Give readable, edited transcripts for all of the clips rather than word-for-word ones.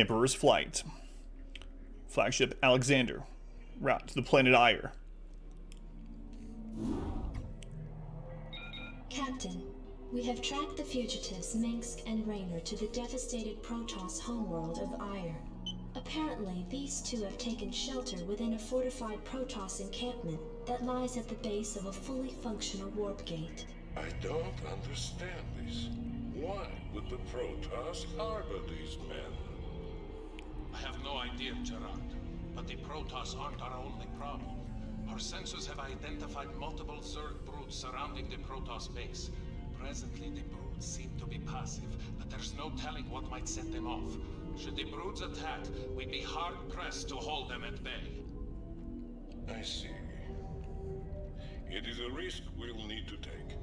Emperor's Flight. Flagship Alexander. Route to the planet Ire. Captain, we have tracked the fugitives Minsk and Raynor to the devastated Protoss homeworld of Ire. Apparently, these two have taken shelter within a fortified Protoss encampment that lies at the base of a fully functional warp gate. I don't understand this. Why would the Protoss harbor these men? I have no idea, Gerard. But the Protoss aren't our only problem. Our sensors have identified multiple Zerg broods surrounding the Protoss base. Presently, the broods seem to be passive, but there's no telling what might set them off. Should the broods attack, we'd be hard-pressed to hold them at bay. I see. It is a risk we'll need to take.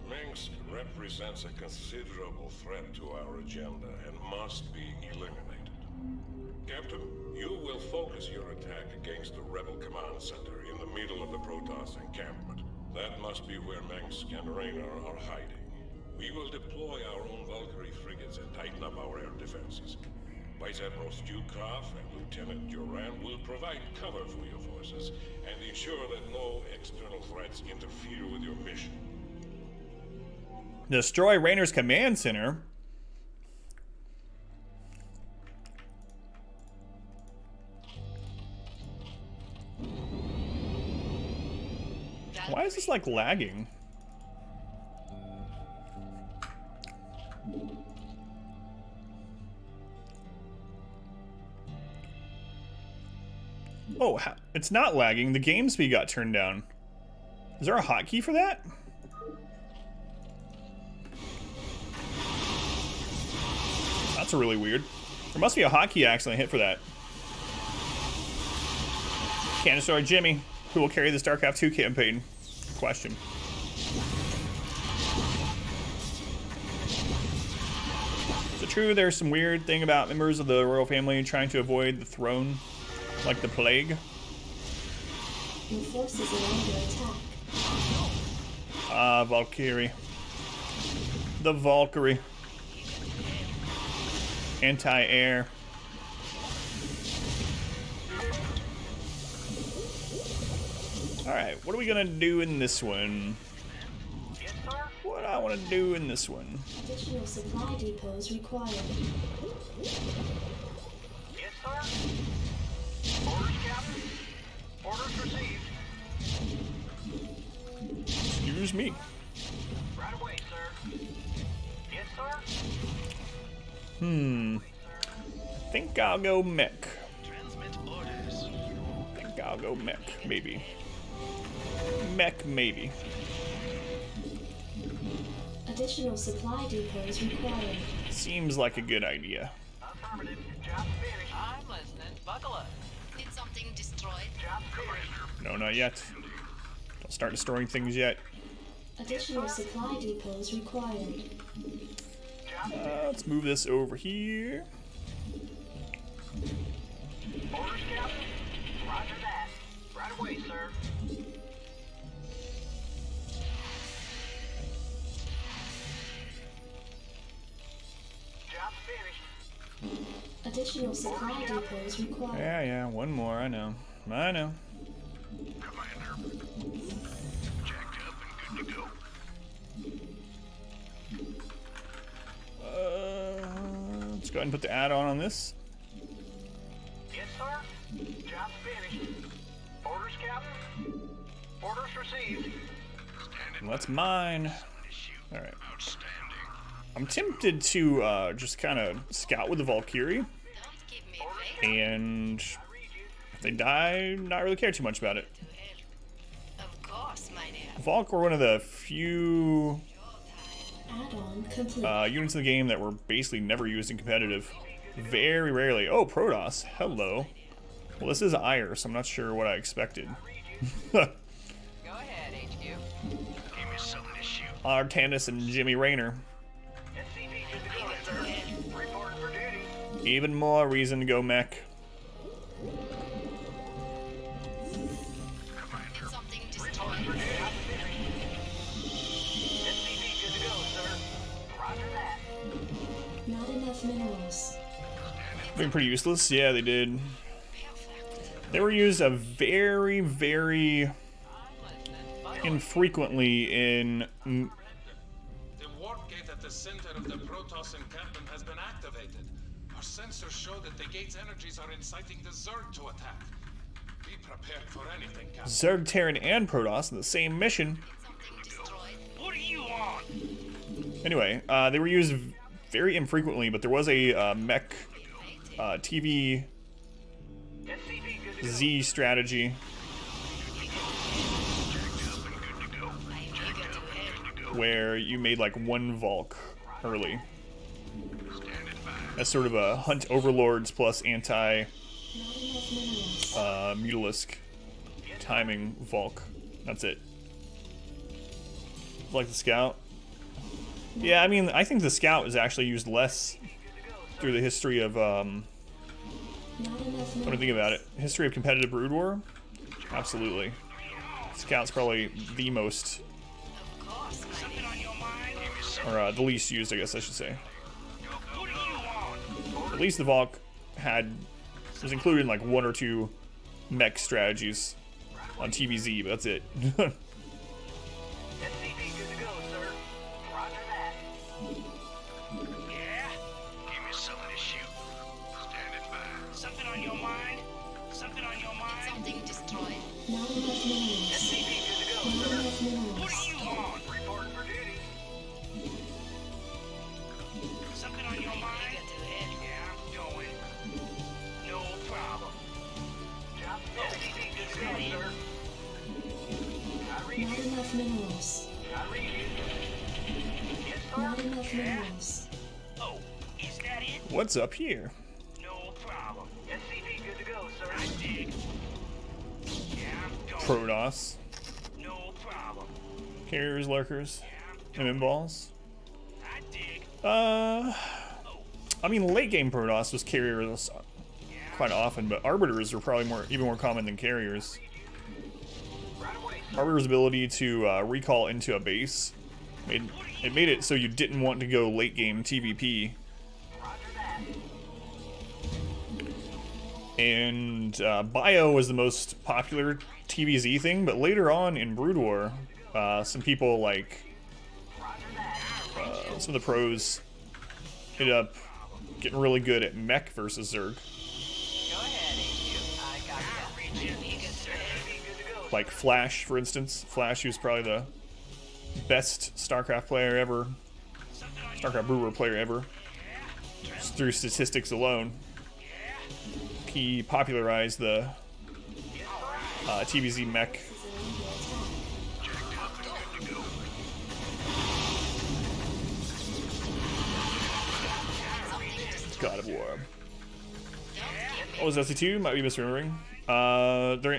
Minsk represents a considerable threat to our agenda and must be eliminated. Captain, you will focus your attack against the Rebel Command Center in the middle of the Protoss encampment. That must be where Minsk and Raynor are hiding. We will deploy our own Valkyrie frigates and tighten up our air defenses. Vice Admiral Stukov and Lieutenant Duran will provide cover for your forces and ensure that no external threats interfere with your mission. Destroy Raynor's command center. Why is this like lagging? Oh, it's not lagging. The game speed got turned down. Is there a hotkey for that? That's really weird. There must be a hotkey I accidentally hit for that. Can't destroy Jimmy. Who will carry the StarCraft 2 campaign? Question. Is it true there's some weird thing about members of the royal family trying to avoid the throne? Like the plague? Your forces are under attack. Ah, Valkyrie. The Valkyrie. Anti-air. Alright, what are we gonna do in this one? What do I want to do in this one? Additional supply depots required. Yes, sir. Orders, Captain. Orders received. Excuse me. Right away, sir. Yes, sir. I think I'll go mech. Transmit orders. I think I'll go mech, maybe. Mech, maybe. Additional supply depots required. Seems like a good idea. Affirmative. Job finished. I'm listening. Buckle up. Did something destroyed? Job finished. No, not yet. Don't start destroying things yet. Additional supply depots required. Let's move this over here. Orders, Captain. Roger that. Right away, sir. Job finished. Additional supply depots required. Yeah, one more, I know. I know. Commander. Jacked up and good to go. Let's go ahead and put the add-on on this. Yes, sir. Job finished. Orders, Captain. Orders received. And that's mine. Alright. Outstanding. I'm tempted to just kind of scout with the Valkyrie. Don't keep me waiting. And if they die, not really care too much about it. Of course, my dear. Valk were one of the few Add-on complete. units in the game that were basically never used in competitive. Very rarely. Oh, Protoss. Hello. Well, this is Ire, so I'm not sure what I expected. Go ahead, HQ. Give me something to shoot. Artanis and Jimmy Raynor. SCV good to go, sir. Reporting for duty. Even more reason to go mech. Did something destroyed? Job finished. SCV good to go, sir. Roger that. Not enough minerals. Did Being pretty useless. Yeah, they did. They were used a very, very infrequently in. The warp gate at the center of the Protoss encampment has been activated. Our sensors show that the gate's energies are inciting the Zerg to attack. Be prepared for anything, Captain. Zerg, Terran, and Protoss in the same mission. Something destroyed. What do you want? Anyway, they were used very infrequently, but there was a mech TV Z strategy where you made like one Volk early as sort of a hunt overlords plus anti mutalisk timing Volk. That's it. Like the scout. Yeah, I mean, I think the scout is actually used less through the history of what do you think about it? History of competitive Brood War? Absolutely. Scout's probably the most, or the least used, I guess I should say. At least the Valk was included in like 1 or 2 mech strategies on TVZ, but that's it. Something destroyed. Not enough minerals. Not enough minerals. Something on your mind? Yeah, I'm going. No problem. Not enough minerals. Not enough minerals. Oh, is that it? What's up here? No problem. SCP good to go, sir. I dig. Yeah, I'm going. Protoss. No problem. Carriers, lurkers, MM balls. I dig. I mean, late game Protoss was carriers quite often, but arbiters were probably even more common than carriers. Arbiter's ability to recall into a base made it so you didn't want to go late game TVP. And Bio was the most popular TVZ thing, but later on in Brood War, some people like some of the pros ended up getting really good at mech versus Zerg. Go ahead, HQ. I got you. Like Flash, for instance. Flash, who's probably the best StarCraft player ever, StarCraft Brood War player ever, just through statistics alone. He popularized the TVZ mech. God of War. What was SC2? Might be misremembering.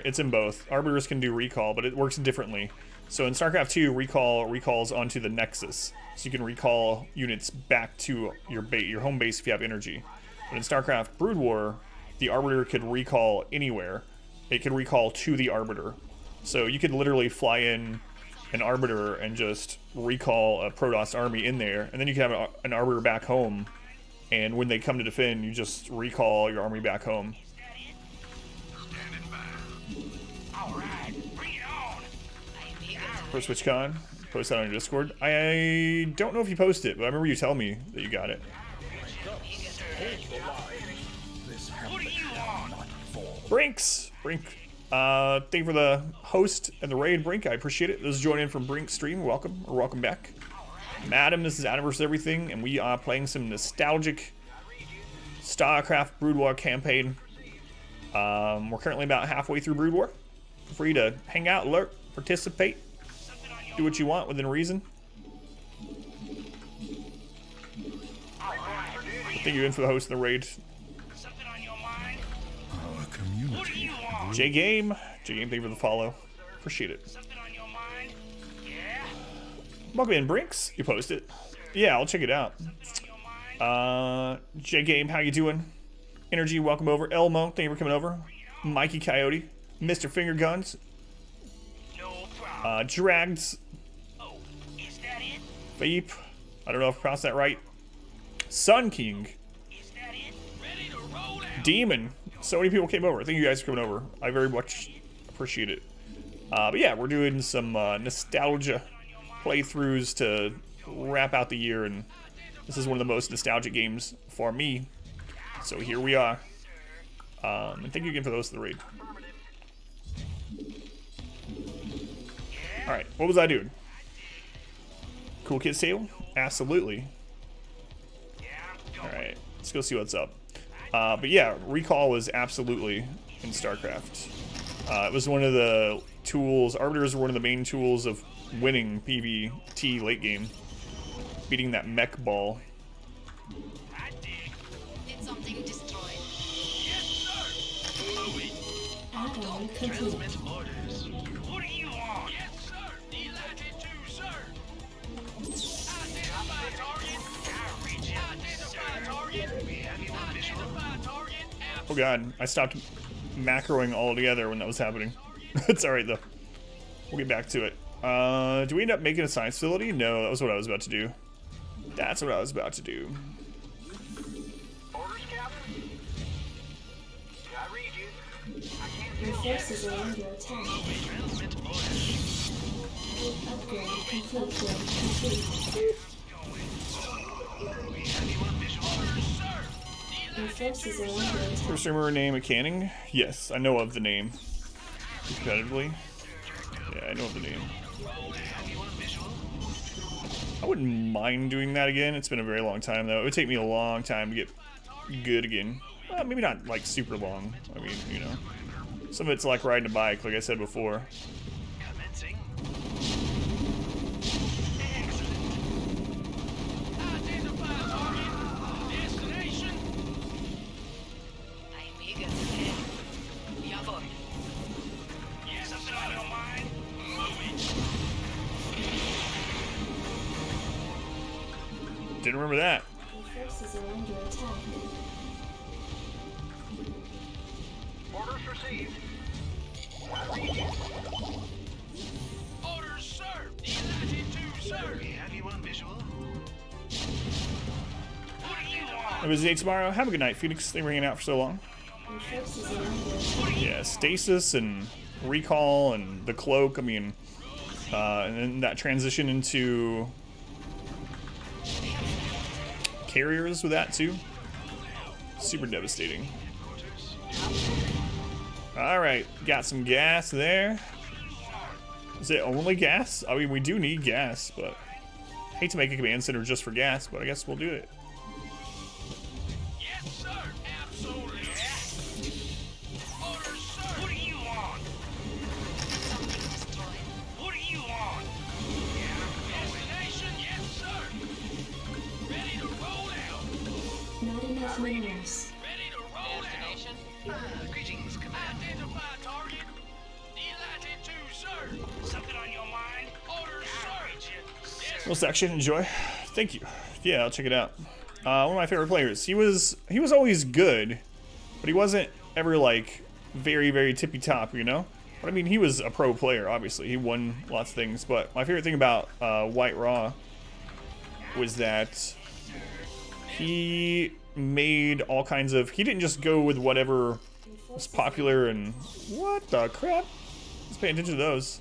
It's in both. Arbiters can do recall, but it works differently. So in StarCraft 2, recall recalls onto the Nexus, so you can recall units back to your home base if you have energy. But in StarCraft Brood War, the Arbiter could recall anywhere. It could recall to the Arbiter. So you could literally fly in an Arbiter and just recall a Protoss army in there, and then you can have an Arbiter back home, and when they come to defend, you just recall your army back home. First SwitchCon, post that on your Discord. I don't know if you posted it, but I remember you telling me that you got it. Brinks! Brink. Thank you for the host and the raid, Brink. I appreciate it. Those joining in from Brink stream, welcome, or welcome back. Madam, this is Anniversary Everything, and we are playing some nostalgic StarCraft Brood War campaign. We're currently about halfway through Brood War. Feel free to hang out, lurk, participate, do what you want within reason. Thank you in for the host and the raid. J-Game, thank you for the follow. Appreciate it. Welcome in, Brinks. You post it. Yeah, I'll check it out. J-Game, how you doing? Energy, welcome over. Elmo, thank you for coming over. Mikey Coyote, Mr. Finger Guns, Dragged, Veep, I don't know if I pronounced that right. Sun King, Demon. So many people came over. Thank you guys for coming over. I very much appreciate it. But yeah, we're doing some nostalgia playthroughs to wrap out the year, and this is one of the most nostalgic games for me. So here we are. And thank you again for those to the raid. Alright, what was I doing? Cool Kids Table? Absolutely. Alright, let's go see what's up. But yeah, recall was absolutely in StarCraft. It was one of the tools, Arbiters were one of the main tools of winning PvT late game. Beating that mech ball. Did something destroyed? Add-on complete. Orders. What do you want? Yes, sir. Delighted to, sir. Identify target. Identify target. We have you on visual. Identify target. Oh god, I stopped macroing altogether when that was happening. It's alright though. We'll get back to it. Do we end up making a science facility? No, that was what I was about to do. That's what I was about to do. Orders, Captain. I read you. Your forces are under attack. Upgrade complete. Your forces are under attack. First streamer name of Canning? Yes, I know of the name. Competitively? Yeah, I know of the name. I wouldn't mind doing that again. It's been a very long time though. It would take me a long time to get good again. Well, maybe not like super long. I mean, you know. Some of it's like riding a bike, like I said before. Commencing. Excellent. Identify target. Destination. I'm eager to head. Jawohl. Yes, something on your mind? Moving. Didn't remember that. Your forces are under attack. Orders received. Orders, sir. Delighted to, sir. We have you on visual. What do you want? It was Nate tomorrow. Have a good night, Phoenix. They were hanging out for so long. Your forces are under attack. Yeah, stasis and recall and the cloak. I mean, and then that transition into carriers with that too. Super devastating. Alright, got some gas there. Is it only gas? I mean, we do need gas, but I hate to make a command center just for gas, but I guess we'll do it. Yes, sir. Absolutely. Orders, sir. What do you want? Something destroyed. What do you want? Destination, yes, sir. Ready to roll out. Not enough minerals. Ready to roll Destination? out. Greetings, command. Identify target. Delighted to, sir. Something on your mind? Orders, sir. Little section, enjoy. Thank you. Yeah, I'll check it out. One of my favorite players. He was always good, but he wasn't ever like very, very tippy top, you know? But I mean, he was a pro player, obviously. He won lots of things. But my favorite thing about White Raw was that he made all kinds of. He didn't just go with whatever was popular and what the crap. Let's pay attention to those.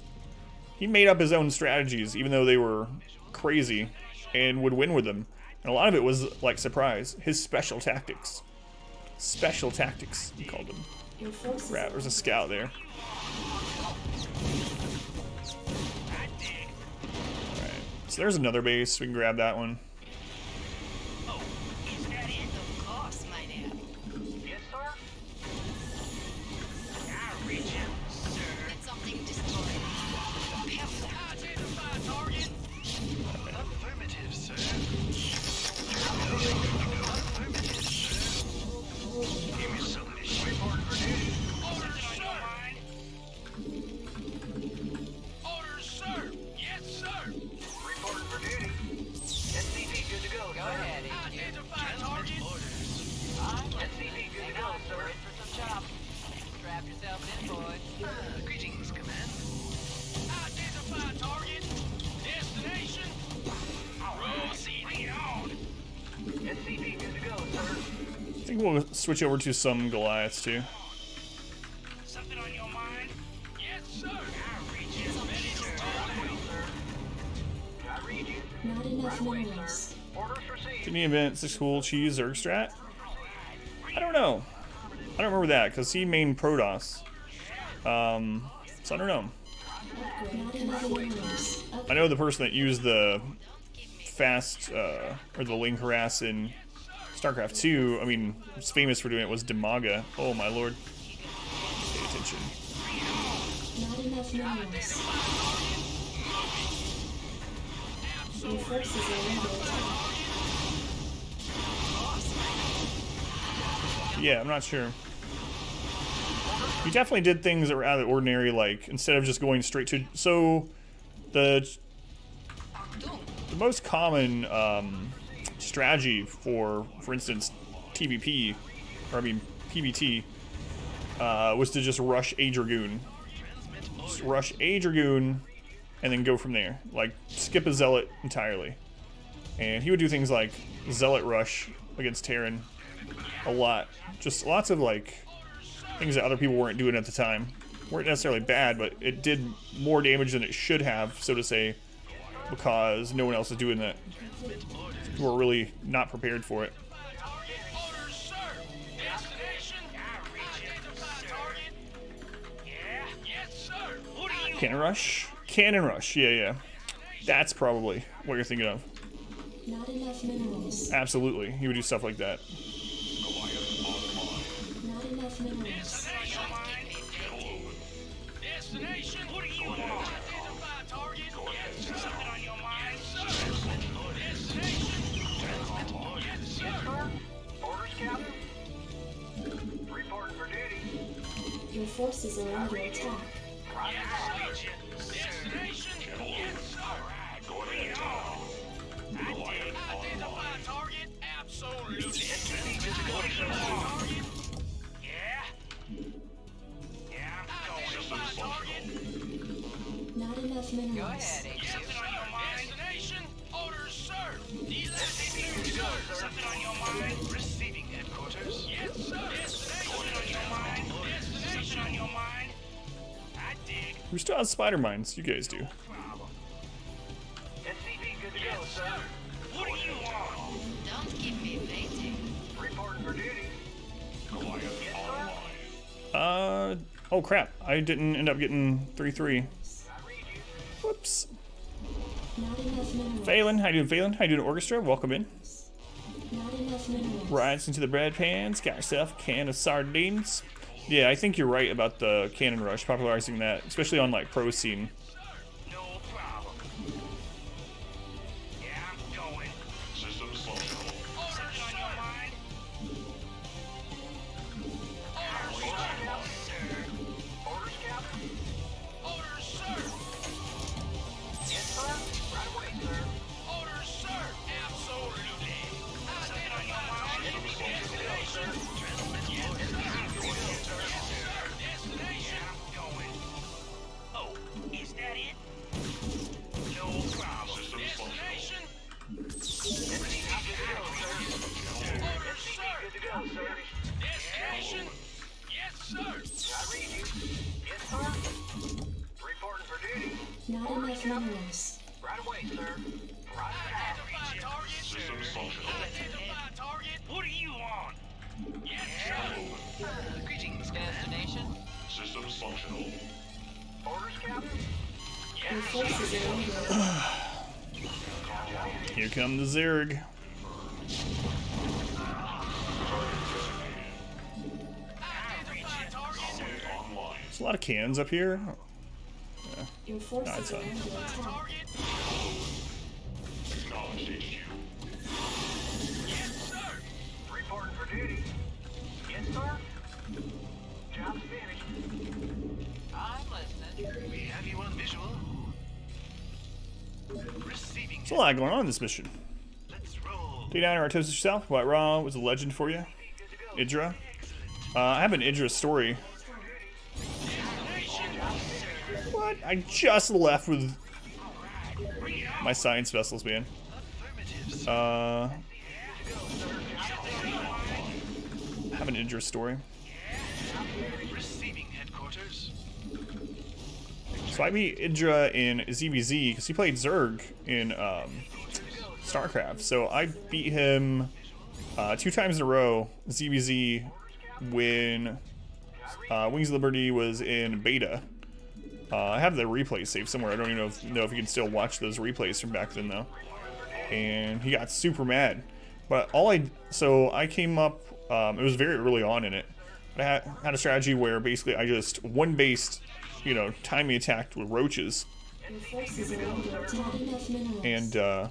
He made up his own strategies, even though they were crazy, and would win with them. And a lot of it was like surprise. His special tactics. Special tactics, he called them. Your forces Crap, there's a scout there. Alright, so there's another base. We can grab that one. Of course, my dear. Yes, sir. I reach you, sir. Did something destroyed? Perfect. Identify target. Affirmative, sir. Affirmative, sir. Give me some of this. Report for duty. Orders, sir. Orders, sir. Yes, sir. Report for duty. SCV think we'll switch over to some Goliaths too. Something on your mind? Yes, sir. I read you. I read you. Not enough minerals. Orders received. Didn't he invent 6 cool cheese Zerg strat? I don't know. I don't remember that because he mained Protoss. So I don't know. Not enough minerals. I know the person that used the fast or the link harass in StarCraft 2. I mean, was famous for doing it was Demaga. Oh my lord. Pay attention. Not enough minerals. Your forces are under attack. Yeah, I'm not sure. He definitely did things that were out of the ordinary, like instead of just going straight to. So, the most common strategy for instance, TVP, or I mean PvT, was to just rush a Dragoon. Just rush a Dragoon, and then go from there. Like skip a Zealot entirely. And he would do things like Zealot rush against Terran a lot. Just lots of like things that other people weren't doing at the time. Weren't necessarily bad, but it did more damage than it should have, so to say, because no one else is doing that. People were really not prepared for it. Orders, sir. Destination. I read you. Identify target. Yeah. Yes, sir. What do you Cannon Rush? Cannon Rush, yeah. That's probably what you're thinking of. Not enough minerals. Absolutely. He would do stuff like that. Not enough minerals. Destination. What do you want? Identify target. Yes, sir. Something on your mind, sir. Destination. Yes, sir. Orders, Captain. Reporting for duty. Your forces are under attack. Destination. Yes, sir. Bring it on. I did. Identify target. Absolutely. Target. Yeah. Yeah, I'm going. Identify target. Not enough Go minerals. ahead, Agent. Something on your mind. Destination. Orders, sir. Sir. Something on your mind. Receiving headquarters. Yes, sir. Destination on your mind. Destination on your mind. I dig. Who still has spider mines? You guys do. SCV good to go, sir. What do you want? Don't keep me waiting. Reporting for duty. Yes, sir. Oh crap. I didn't end up getting 3-3. I read you. Whoops. Not enough minerals. Phelan, how you doing, Phelan? How you doing, Orchestra? Welcome in. Not enough minerals. Rides into the bread pans, got yourself a can of sardines. Yeah, I think you're right about the Cannon Rush, popularizing that, especially on like pro scene. No problem. Yeah, I'm going. Systems functional. Something on your mind? Orders, Captain. Orders, sir. Yes, sir. Right away, sir. Orders, sir. Absolutely. Something on your mind? Destination. Destination. I'm going. Oh, is that it? No problem. Destination. Orders, sir. Good to go, sir. Destination. Yes, sir. I read you. Yes, sir. Reporting for duty. Not enough minerals. Right away, sir. Right now. Identify target. Systems functional. Identify target. What do you want? Yes, sir. Greetings, destination. Systems functional. Orders, Captain. Your forces are under attack. Here come the Zerg. Identify target. Online. There's a lot of cannons up here. Your forces it's are fine. under attack. Target. Acknowledged HQ. Yes, sir. Reporting for duty. Yes, sir. Job's finished. I'm listening. We have you on visual. Receiving. There's a lot going on in this mission. Let's roll. Take down Artosis yourself. White Raw was a legend for you. Idra. I have an Idra story. What? I just left with my science vessels, man. have an Idris story. Receiving headquarters. So I beat Idra in ZVZ because he played Zerg in StarCraft. So I beat him 2 times in a row. ZVZ when Wings of Liberty was in beta. I have the replay saved somewhere. I don't even know if you can still watch those replays from back then though. And he got super mad. But so I came up. It was very early on in it. But I had a strategy where basically I just one-based, you know, timing attacked with roaches. Your forces are under attack. Enough minerals. And I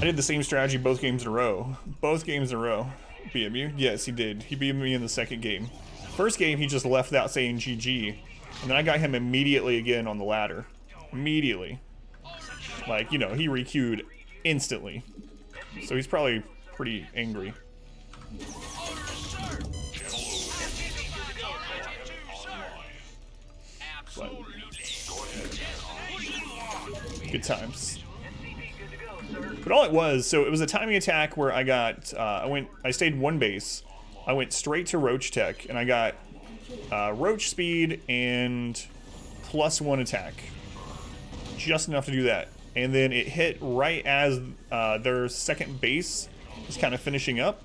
did the same strategy both games in a row. Both games in a row. BMU? Yes, he did. He beat me in the second game. First game, he just left without saying GG. And then I got him immediately again on the ladder. Immediately. Like, you know, he requeued instantly. So he's probably pretty angry. But good times. But all it was, so it was a timing attack where I got, I stayed one base. I went straight to Roach Tech, and I got Roach speed and +1 attack. Just enough to do that. And then it hit right as their second base was kind of finishing up.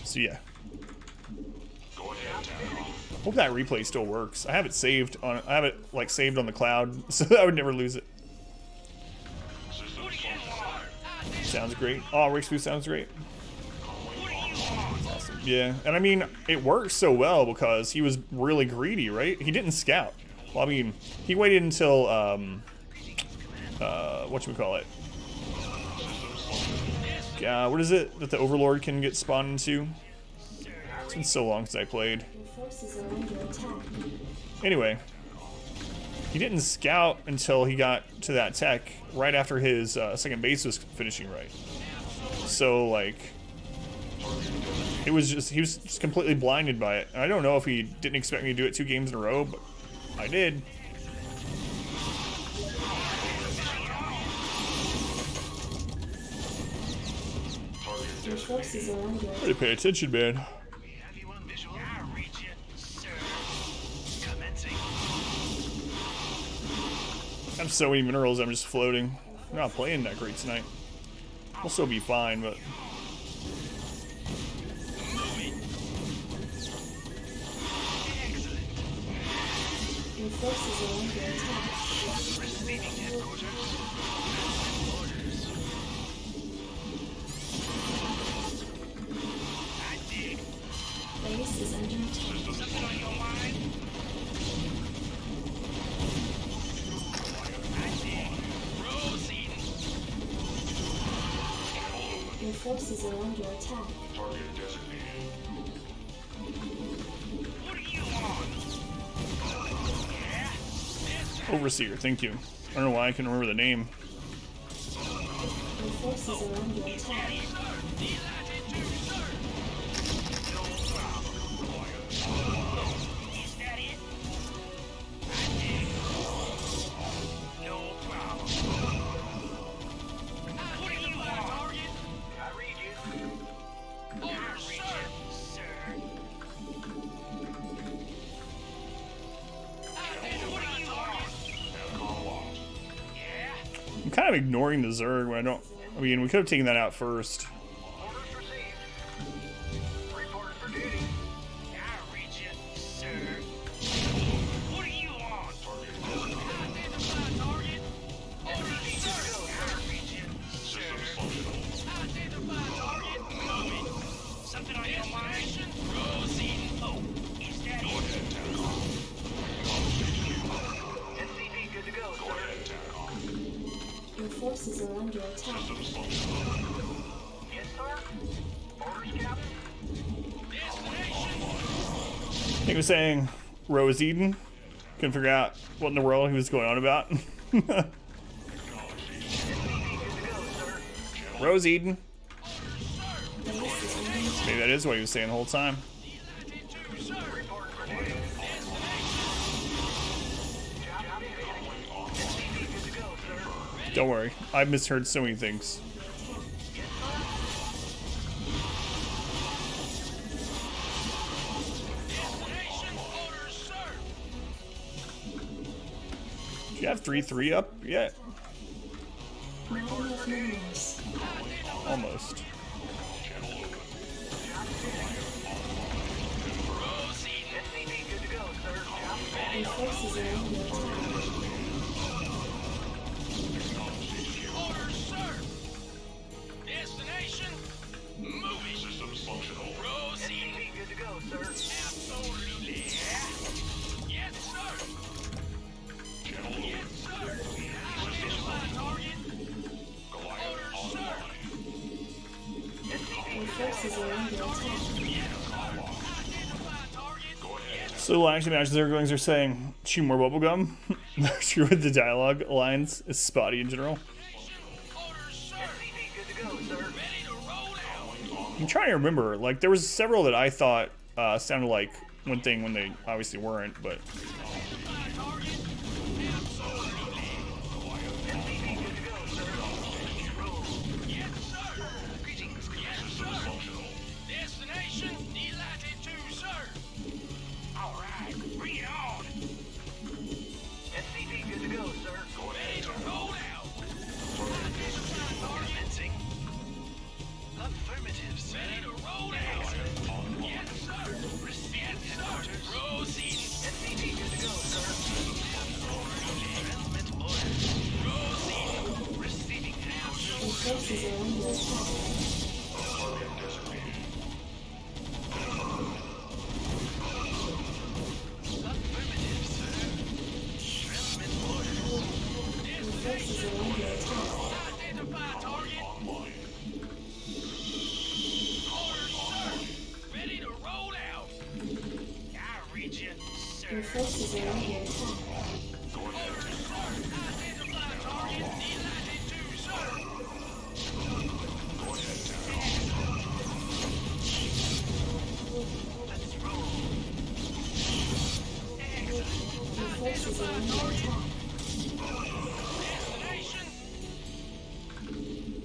So yeah. Hope that replay still works. I have it saved on. I have it like saved on the cloud, so I would never lose it. Sounds great. Oh, Rick's sounds great. Awesome. Yeah, and I mean, it works so well because he was really greedy, right? He didn't scout. Well, I mean, he waited until whatchamacallit? What is it that the Overlord can get spawned into? It's been so long since I played. Your forces are under attack. Anyway, he didn't scout until he got to that tech right after his second base was finishing right. So like, he was just completely blinded by it. And I don't know if he didn't expect me to do it 2 games in a row, but I did. Your forces are under attack. Better pay attention, man. Have you on visual? I read you, sir. Commencing. I have so many minerals, I'm just floating. I'm not playing that great tonight. We'll still be fine, but... Your forces are under attack. Receiving headquarters. Orders. I dig. Base is under attack. Something on your mind? I dig. Proceeding. Your forces are under attack. What are you on? Overseer, thank you. I don't know why I can remember the name. Your forces are under attack. Is that it? I dig. No problem. What are you on? Target? I read you. Order, sir. What are you on? Yeah? I'm kind of ignoring the Zerg when I don't... I mean, we could have taken that out first. Orders received. Reporting for duty. I read you, sir. What are you on? Identify target. Order, sir. I read you, sir. Identify target. Moving. Something on your mind? Proceeding. Oh, is that it? SCP good to go, sir. Your forces are under attack. Yes, sir. Orders, Captain. He was saying Rose Eden. Couldn't figure out what in the world he was going on about. Rose Eden. Maybe that is what he was saying the whole time. Don't worry, I've misheard so many things. Do you have 3-3 up yet? Not enough minerals. Almost. SCV good to go, sir. Your forces are under attack. Orders, sir. Destination, moving. Systems functional. Proceed. SCV good to go, sir. Absolutely. Yes, sir. Yes, sir. Identify target. Orders, sir. Your forces are under attack. Identify target. So actually, Matches Zerglings are saying, chew more bubblegum. They're true with the dialogue lines. Is spotty in general. Orders, sir. SCV good to go, sir. Ready to roll out. I'm trying to remember. Like, there was several that I thought sounded like one thing when they obviously weren't, but... Identify target. Absolutely. SCV good to go, sir. Yes, sir. Greetings. Yes, sir. Destination, delatitude, sir. All right, bring it on. SCV good to go, sir. Ready to roll out. Identify target. Affirmative, sir. Ready to roll out. Yes, sir. Yes, sir. Proceed. SCV good to go, sir. Transmit orders. Proceed. Receiving Your forces are under attack. affirmative, sir. Transmit orders. Your forces are under attack. Identify target. Orders, sir. Ready to roll out. I read you, sir. Your forces are under attack. Orders, sir. Identify target. Delatitude, sir. Let's roll. Your forces are under attack. Destination.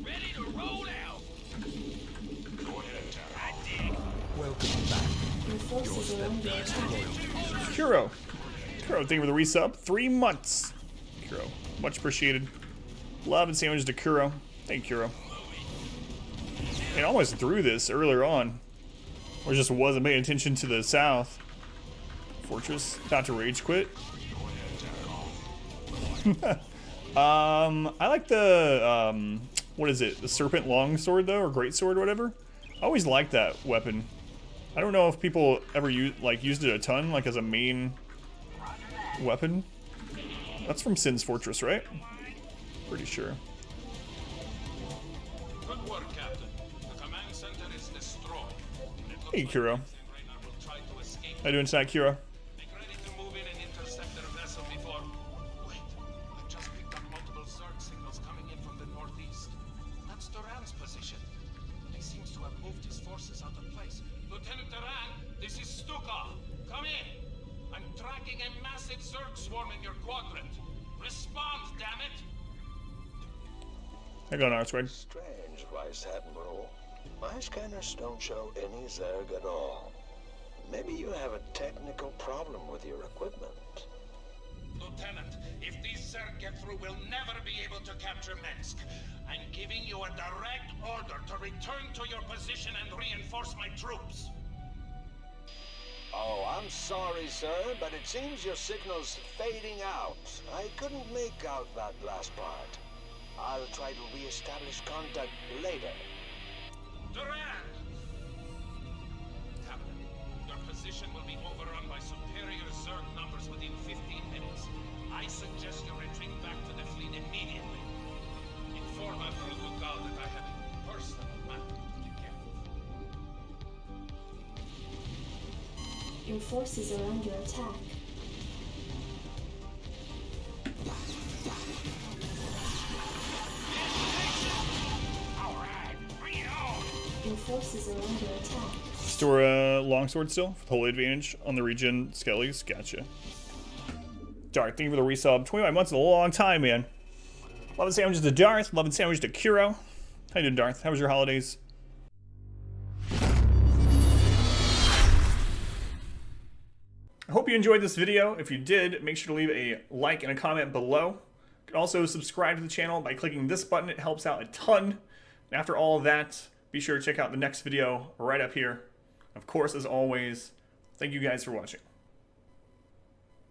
Ready to roll out. I dig. Your forces are under attack. Kuro. Kuro, thank you for the resub. 3 months. Kuro, much appreciated. Love and sandwich to Kuro. Thank you, Kuro. And almost through this earlier on. Or just wasn't paying attention to the south. Fortress. Not to rage quit. I like the, what is it? The Serpent Longsword, though? Or Great Sword, or whatever? I always liked that weapon. I don't know if people ever used it a ton, like as a main weapon. That's from Sin's Fortress, right? Pretty sure. Good work, Captain. The command center is destroyed. It looks Hey, like Kuro. Max and Raynor will try to escape. How you doing tonight, Kira? Make ready to move in and intercept their vessel before... Wait, I just picked up multiple Zerg signals coming in from the northeast. That's Duran's position. He seems to have moved his forces out of place. Lieutenant Duran, this is Stuka. Come in. I'm tracking a massive Zerg swarm in your quadrant. Respond, damn it! Hang on, Artsword. Strange, Vice Admiral. My scanners don't show any Zerg at all. Maybe you have a technical problem with your equipment. Lieutenant, if these Zerg get through, we'll never be able to capture Minsk. I'm giving you a direct order to return to your position and reinforce my troops. Oh, I'm sorry, sir, but it seems your signal's fading out. I couldn't make out that last part. I'll try to re-establish contact later. Duran! Captain, your position will be overrun by superior Zerg numbers within 15 minutes. I suggest you retreat back to the fleet immediately. Inform Admiral Lugal that I have a personal matter to take care of. Your forces are under attack. All right, bring it on. Your forces are under attack. Store longsword still with holy advantage on the region. Skellies, gotcha. Dark, thank you for the resub. 25 months is a long time, man. Loving sandwiches to Darth. Loving sandwiches to Kuro. How you doing, Darth? How was your holidays? I hope you enjoyed this video. If you did, make sure to leave a like and a comment below. You can also subscribe to the channel by clicking this button. It helps out a ton. And after all of that, be sure to check out the next video right up here. Of course, as always, thank you guys for watching.